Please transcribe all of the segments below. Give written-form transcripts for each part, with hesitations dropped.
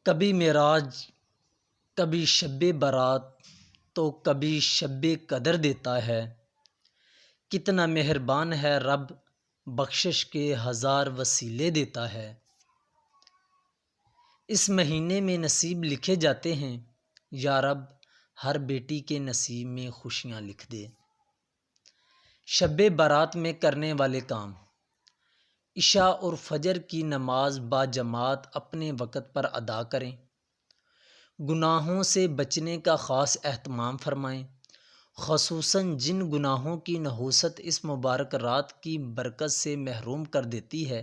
کبھی معراج، کبھی شب برات، تو کبھی شب قدر دیتا ہے۔ کتنا مہربان ہے رب، بخشش کے ہزار وسیلے دیتا ہے۔ اس مہینے میں نصیب لکھے جاتے ہیں، یا رب ہر بیٹی کے نصیب میں خوشیاں لکھ دے۔ شب برات میں کرنے والے کام: عشاء اور فجر کی نماز باجماعت اپنے وقت پر ادا کریں۔ گناہوں سے بچنے کا خاص اہتمام فرمائیں، خصوصاً جن گناہوں کی نحوست اس مبارک رات کی برکت سے محروم کر دیتی ہے،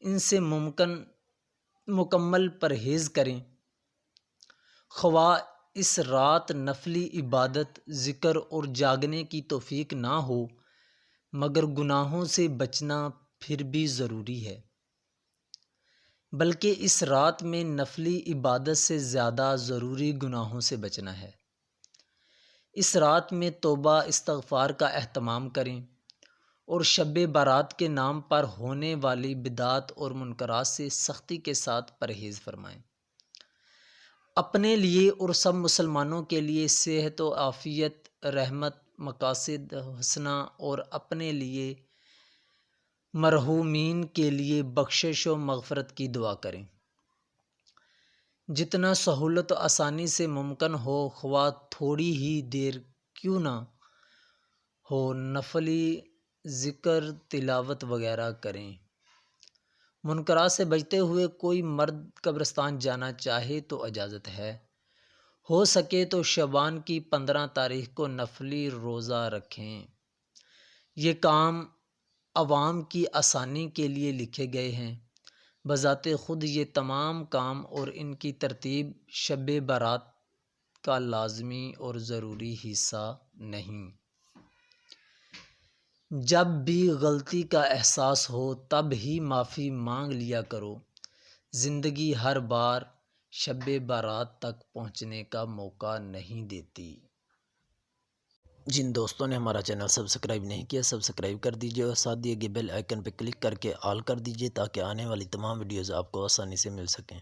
ان سے مکمل پرہیز کریں۔ خواہ اس رات نفلی عبادت، ذکر اور جاگنے کی توفیق نہ ہو، مگر گناہوں سے بچنا پھر بھی ضروری ہے۔ بلکہ اس رات میں نفلی عبادت سے زیادہ ضروری گناہوں سے بچنا ہے۔ اس رات میں توبہ استغفار کا اہتمام کریں اور شب برات کے نام پر ہونے والی بدعات اور منکرات سے سختی کے ساتھ پرہیز فرمائیں۔ اپنے لیے اور سب مسلمانوں کے لیے صحت و عافیت، رحمت، مقاصد حسنہ اور اپنے لیے مرحومین کے لیے بخشش و مغفرت کی دعا کریں۔ جتنا سہولت و آسانی سے ممکن ہو، خواہ تھوڑی ہی دیر کیوں نہ ہو، نفلی ذکر، تلاوت وغیرہ کریں۔ منکرات سے بچتے ہوئے کوئی مرد قبرستان جانا چاہے تو اجازت ہے۔ ہو سکے تو شعبان کی 15 تاریخ کو نفلی روزہ رکھیں۔ یہ کام عوام کی آسانی کے لیے لکھے گئے ہیں۔ بذات خود یہ تمام کام اور ان کی ترتیب شب برات کا لازمی اور ضروری حصہ نہیں۔ جب بھی غلطی کا احساس ہو تب ہی معافی مانگ لیا کرو۔ زندگی ہر بار شب برات تک پہنچنے کا موقع نہیں دیتی۔ جن دوستوں نے ہمارا چینل سبسکرائب نہیں کیا، سبسکرائب کر دیجیے اور ساتھ دیے گئے بیل آئیکن پر کلک کر کے آل کر دیجیے تاکہ آنے والی تمام ویڈیوز آپ کو آسانی سے مل سکیں۔